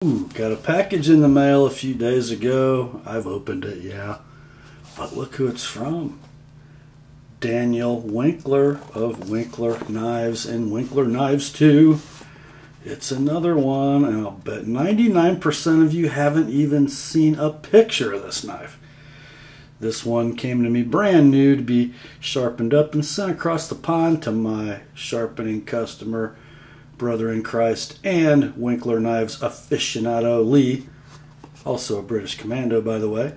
Ooh, got a package in the mail a few days ago. I've opened it, yeah. But look who it's from. Daniel Winkler of Winkler Knives and Winkler Knives II. It's another one, and I'll bet 99% of you haven't even seen a picture of this knife. This one came to me brand new to be sharpened up and sent across the pond to my sharpening customer, brother in Christ, and Winkler Knives aficionado Lee, also a British commando, by the way.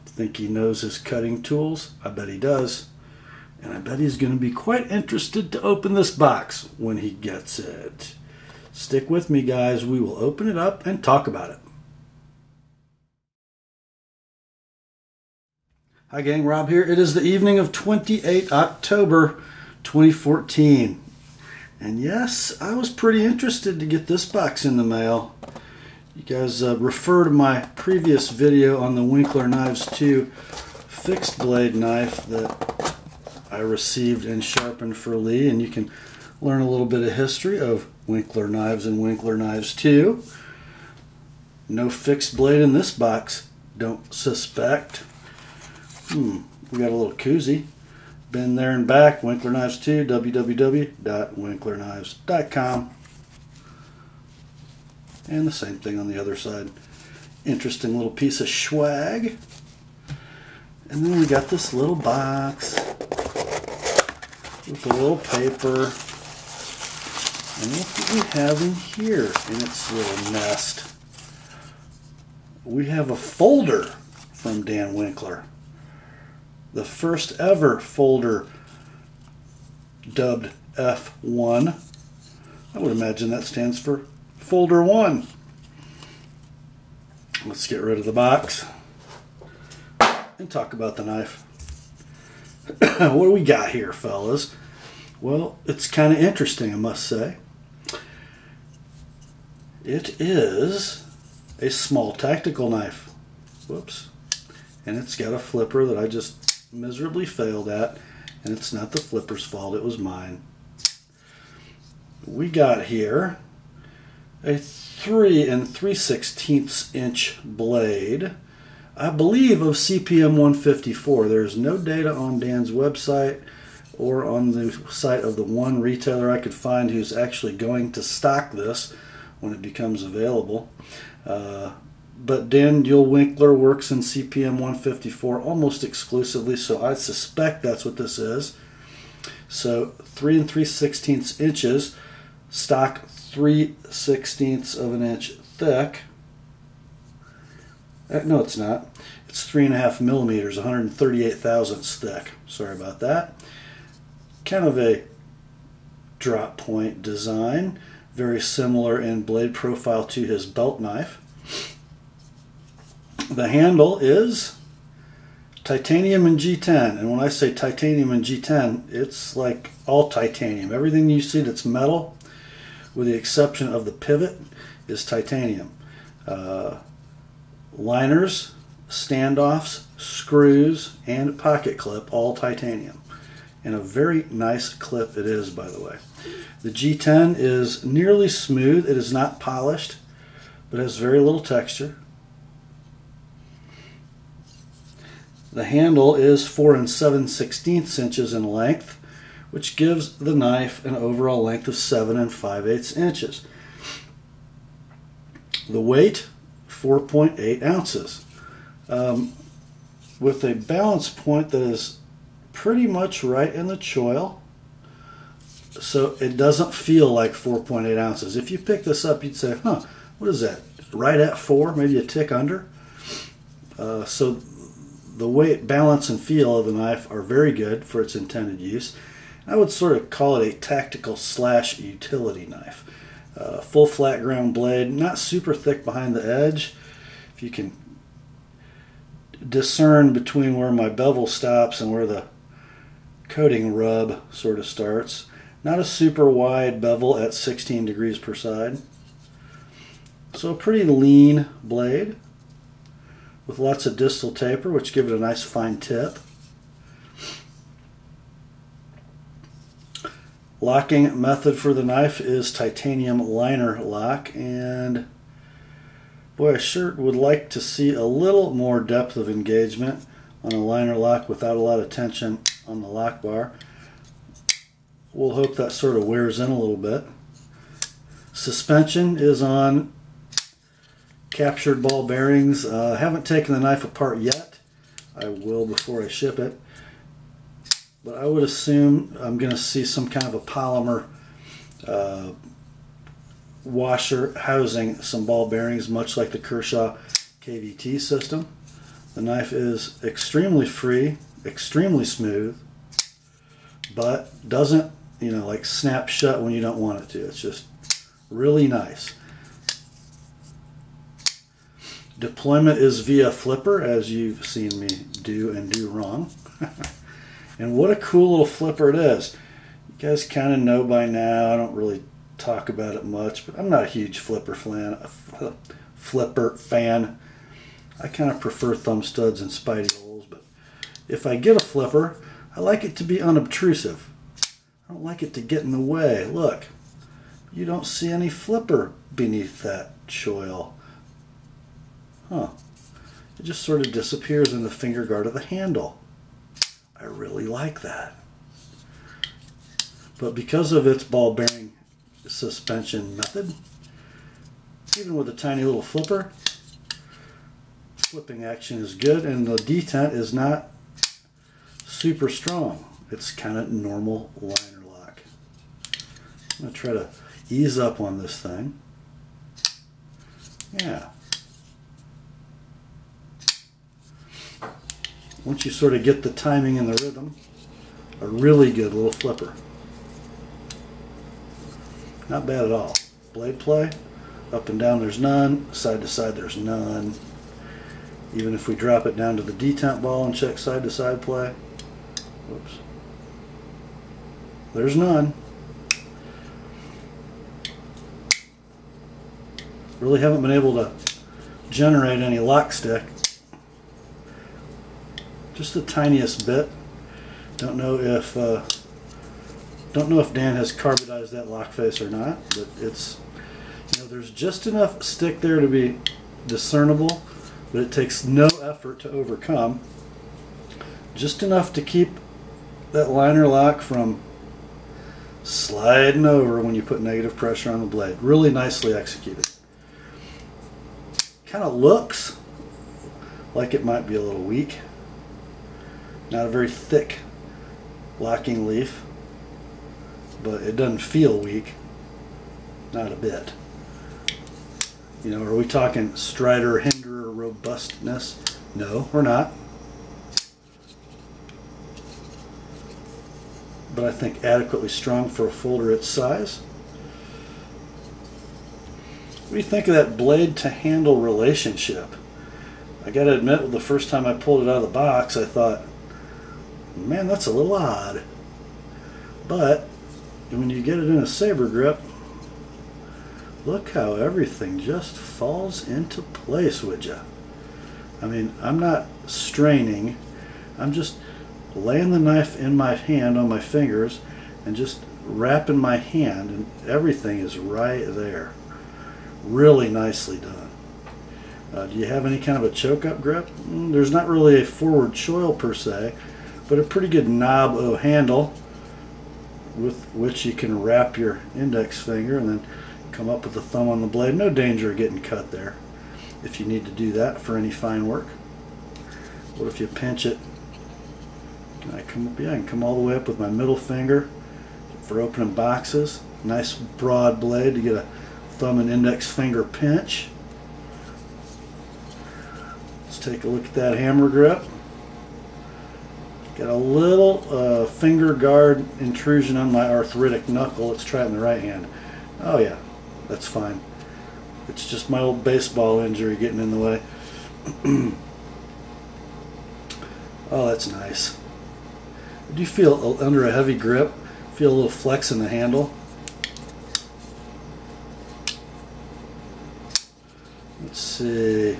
Think he knows his cutting tools? I bet he does. And I bet he's going to be quite interested to open this box when he gets it. Stick with me, guys. We will open it up and talk about it. Hi, gang. Rob here. It is the evening of 28 October 2014. And yes, I was pretty interested to get this box in the mail. You guys refer to my previous video on the Winkler Knives II fixed blade knife that I received and sharpened for Lee, and you can learn a little bit of history of Winkler Knives and Winkler Knives II. No fixed blade in this box, don't suspect. We got a little koozie. Been there and back, Winkler Knives II, www.winklernivescom. And the same thing on the other side. Interesting little piece of swag. And then we got this little box with a little paper. And what do we have in here in its little nest? We have a folder from Dan Winkler. The first ever folder dubbed F-1. I would imagine that stands for Folder 1. Let's get rid of the box and talk about the knife. What do we got here, fellas? Well, it's kind of interesting, I must say. It is a small tactical knife. Whoops. And it's got a flipper that I just miserably failed at, and it's not the flipper's fault, it was mine. We got here a 3 3/16 inch blade, I believe of CPM 154. There's no data on Dan's website or on the site of the one retailer I could find who's actually going to stock this when it becomes available. But Daniel Winkler works in CPM 154 almost exclusively, so I suspect that's what this is. So 3 3/16 inches, stock 3/16 of an inch thick. No, it's not. It's 3.5 millimeters, 138 thousandths thick. Sorry about that. Kind of a drop point design, very similar in blade profile to his belt knife. The handle is titanium and G10, and when I say titanium and G10, it's like all titanium. Everything you see that's metal, with the exception of the pivot, is titanium. Liners, standoffs, screws, and pocket clip, all titanium. And a very nice clip it is, by the way. The G10 is nearly smooth. It is not polished, but has very little texture. The handle is 4 7/16 inches in length, which gives the knife an overall length of 7 5/8 inches. The weight, 4.8 ounces. With a balance point that is pretty much right in the choil, so it doesn't feel like 4.8 ounces. If you pick this up, you'd say, huh, what is that? Right at 4, maybe a tick under. So the weight, balance, and feel of the knife are very good for its intended use. I would sort of call it a tactical / utility knife. Full flat ground blade, not super thick behind the edge. If you can discern between where my bevel stops and where the coating rub sort of starts. Not a super wide bevel at 16 degrees per side. So a pretty lean blade with lots of distal taper, which give it a nice fine tip. Locking method for the knife is titanium liner lock, and Boy, I sure would like to see a little more depth of engagement on a liner lock without a lot of tension on the lock bar. We'll hope that sort of wears in a little bit. Suspension is on captured ball bearings. I haven't taken the knife apart yet. I will before I ship it. But I would assume I'm going to see some kind of a polymer washer housing some ball bearings, much like the Kershaw KVT system. The knife is extremely free, extremely smooth, but doesn't, you know, like snap shut when you don't want it to. It's just really nice. Deployment is via flipper, as you've seen me do and do wrong. And what a cool little flipper it is. You guys kind of know by now, I don't really talk about it much, but I'm not a huge flipper fan. I kind of prefer thumb studs and spidey holes, but if I get a flipper, I like it to be unobtrusive. I don't like it to get in the way. Look, you don't see any flipper beneath that choil. Huh. It just sort of disappears in the finger guard of the handle. I really like that. But because of its ball bearing suspension method, even with a tiny little flipper, flipping action is good, and the detent is not super strong. It's kind of normal liner lock. I'm going to try to ease up on this thing. Yeah. Once you sort of get the timing and the rhythm, a really good little flipper. Not bad at all. Blade play, up and down there's none, side to side there's none. Even if we drop it down to the detent ball and check side to side play, whoops, there's none. Really haven't been able to generate any lock stick. Just the tiniest bit. Don't know if Dan has carbonized that lock face or not, but it's, you know, there's just enough stick there to be discernible, but it takes no effort to overcome. Just enough to keep that liner lock from sliding over when you put negative pressure on the blade. Really nicely executed. Kind of looks like it might be a little weak. Not a very thick locking leaf, but it doesn't feel weak. Not a bit. You know, are we talking strider, hinder, or robustness? No, we're not. But I think adequately strong for a folder its size. What do you think of that blade to handle relationship? I gotta admit, the first time I pulled it out of the box, I thought, man, that's a little odd. But when you get it in a saber grip, look how everything just falls into place, would ya? I mean, I'm not straining. I'm just laying the knife in my hand on my fingers and just wrapping my hand, and everything is right there. Really nicely done. Do you have any kind of a choke-up grip? There's not really a forward choil per se, but a pretty good knob-o handle with which you can wrap your index finger and then come up with the thumb on the blade. No danger of getting cut there if you need to do that for any fine work. What if you pinch it? Can I come up? Yeah, I can come all the way up with my middle finger for opening boxes. Nice broad blade to get a thumb and index finger pinch. Let's take a look at that hammer grip. Got a little finger guard intrusion on my arthritic knuckle. Let's try it in the right hand. Oh yeah, that's fine. It's just my old baseball injury getting in the way. Oh, that's nice. Do you feel under a heavy grip? Feel a little flex in the handle? Let's see.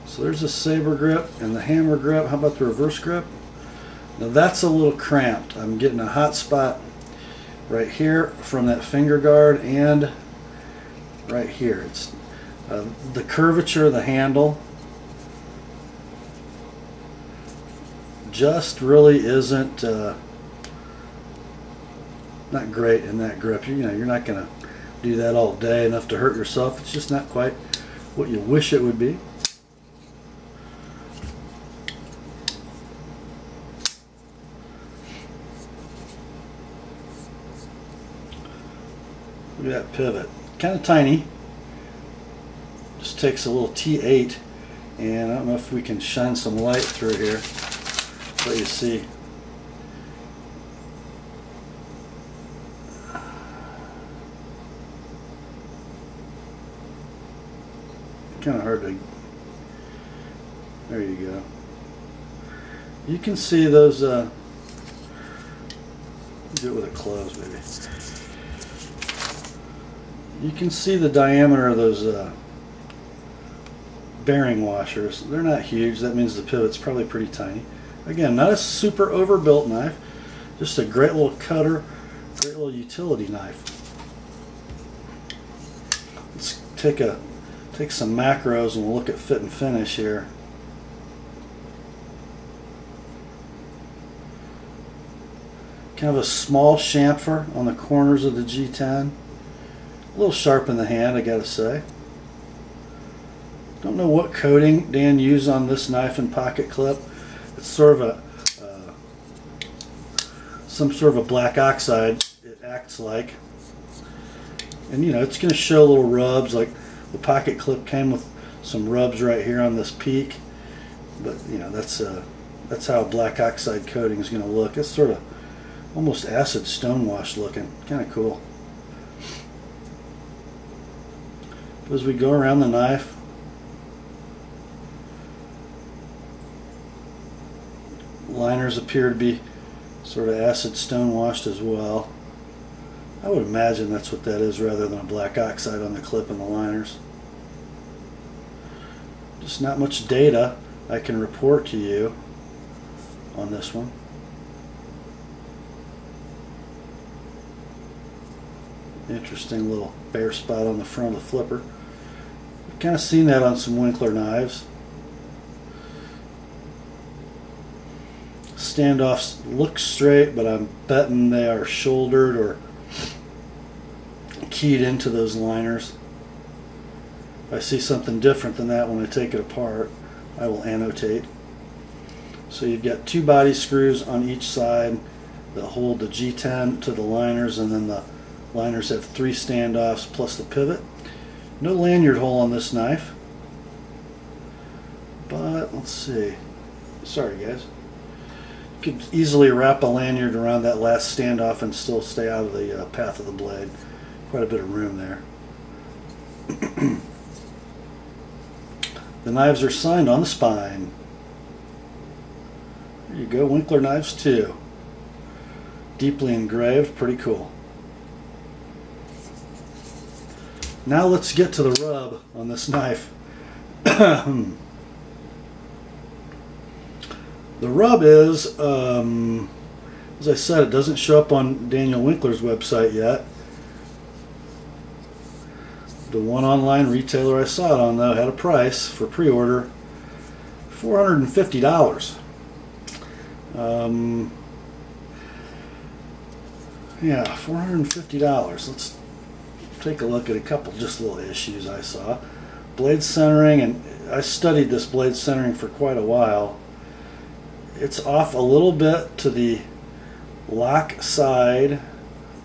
So there's a saber grip and the hammer grip. How about the reverse grip? Now that's a little cramped. I'm getting a hot spot right here from that finger guard and right here. The curvature of the handle just really isn't not great in that grip. You know, you're not going to do that all day enough to hurt yourself. It's just not quite what you wish it would be. Look at that pivot. Kind of tiny. Just takes a little T8, and I don't know if we can shine some light through here. Let you see. Kind of hard to. There you go. You can see those. Do it with it closed, maybe. You can see the diameter of those bearing washers. They're not huge. That means the pivot's probably pretty tiny. Again, not a super overbuilt knife, just a great little cutter, great little utility knife. Let's take some macros and we'll look at fit and finish here. Kind of a small chamfer on the corners of the G10. A little sharp in the hand, I gotta say. Don't know what coating Dan used on this knife and pocket clip. It's sort of a some sort of a black oxide, it acts like. And you know, it's going to show little rubs, like the pocket clip came with some rubs right here on this peak. But you know, that's how a black oxide coating is going to look. It's sort of almost acid stonewash looking, kind of cool. As we go around the knife, liners appear to be sort of acid stonewashed as well. I would imagine that's what that is rather than a black oxide on the clip and the liners. Just not much data I can report to you on this one. Interesting little bare spot on the front of the flipper. I've kind of seen that on some Winkler knives. Standoffs look straight, but I'm betting they are shouldered or keyed into those liners. If I see something different than that when I take it apart, I will annotate. So you've got two body screws on each side that hold the G10 to the liners, and then the liners have 3 standoffs plus the pivot. No lanyard hole on this knife, but let's see. Sorry guys. You could easily wrap a lanyard around that last standoff and still stay out of the path of the blade. Quite a bit of room there. The knives are signed on the spine. There you go, Winkler Knives II. Deeply engraved, pretty cool. Now let's get to the rub on this knife. The rub is, as I said, it doesn't show up on Daniel Winkler's website yet. The one online retailer I saw it on, though, had a price for pre-order, $450. Yeah, $450. Let's take a look at a couple just little issues I saw. Blade centering, and I studied this blade centering for quite a while. It's off a little bit to the lock side.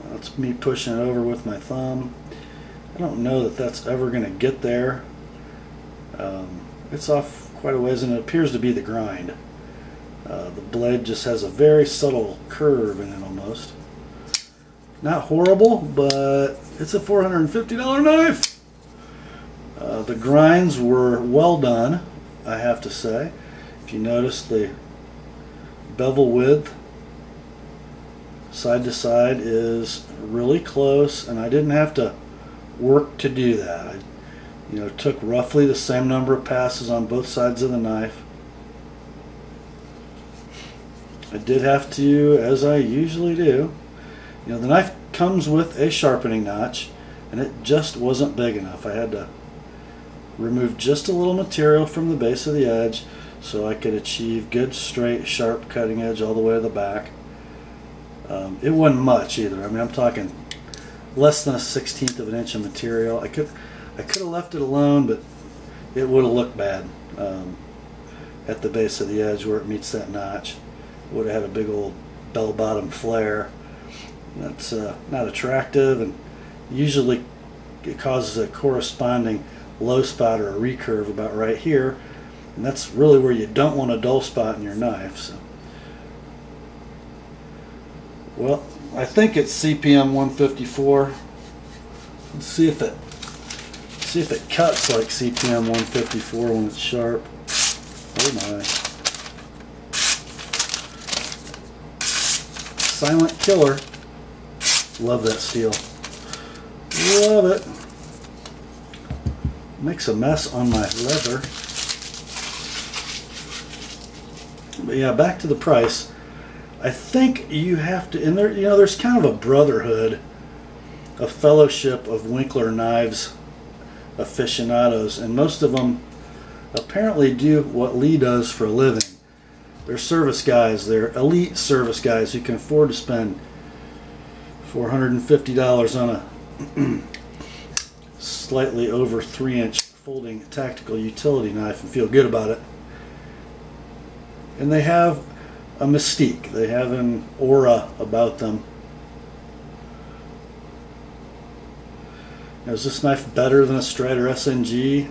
That's me pushing it over with my thumb. I don't know that that's ever going to get there. It's off quite a ways, and it appears to be the grind. The blade just has a very subtle curve in it almost. Not horrible, but it's a $450 knife. The grinds were well done, I have to say. If you notice, the bevel width side to side is really close, and I didn't have to work to do that. I took roughly the same number of passes on both sides of the knife. I did have to, as I usually do, the knife comes with a sharpening notch, and it just wasn't big enough. I had to removed just a little material from the base of the edge so I could achieve good, straight, sharp cutting edge all the way to the back. It wasn't much either. I mean, I'm talking less than a 1/16 of an inch of material. I could have left it alone, but it would have looked bad at the base of the edge where it meets that notch. It would have had a big old bell-bottom flare. That's not attractive, and usually it causes a corresponding low spot or a recurve about right here, and that's really where you don't want a dull spot in your knife. So, well, I think it's CPM 154. Let's see if it cuts like CPM 154 when it's sharp. Oh my! Silent killer. Love that steel. Love it. Makes a mess on my leather. But yeah, back to the price. I think you have to, and there, you know, there's kind of a brotherhood, a fellowship of Winkler Knives aficionados, and most of them apparently do what Lee does for a living. They're service guys. They're elite service guys who can afford to spend $450 on a slightly over 3-inch folding tactical utility knife and feel good about it. And they have a mystique. They have an aura about them. Now, is this knife better than a Strider SNG?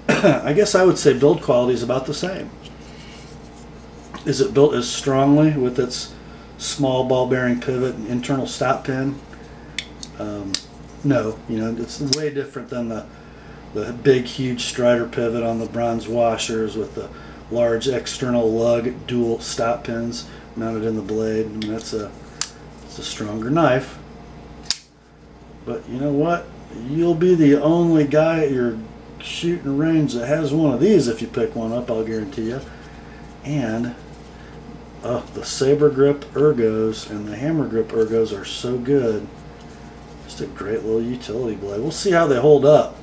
I guess I would say build quality is about the same. Is it built as strongly with its small ball bearing pivot and internal stop pin? No, you know, it's way different than the big huge Strider pivot on the bronze washers with the large external lug dual stop pins mounted in the blade. I mean, it's a stronger knife. But you know what? You'll be the only guy at your shooting range that has one of these if you pick one up, I'll guarantee you. And the saber grip ergos and the hammer grip ergos are so good. Just a great little utility blade. We'll see how they hold up.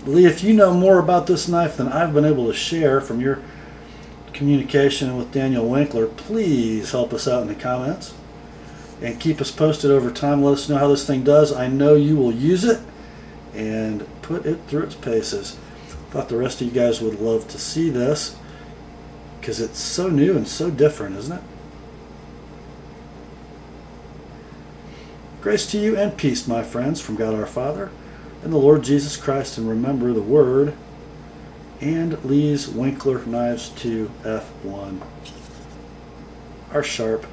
Lee, if you know more about this knife than I've been able to share from your communication with Daniel Winkler, please help us out in the comments and keep us posted over time. Let us know how this thing does. I know you will use it and put it through its paces. Thought the rest of you guys would love to see this because it's so new and so different, isn't it? Grace to you and peace, my friends, from God our Father and the Lord Jesus Christ, and remember the Word and Lee's Winkler Knives II F-1 are sharp.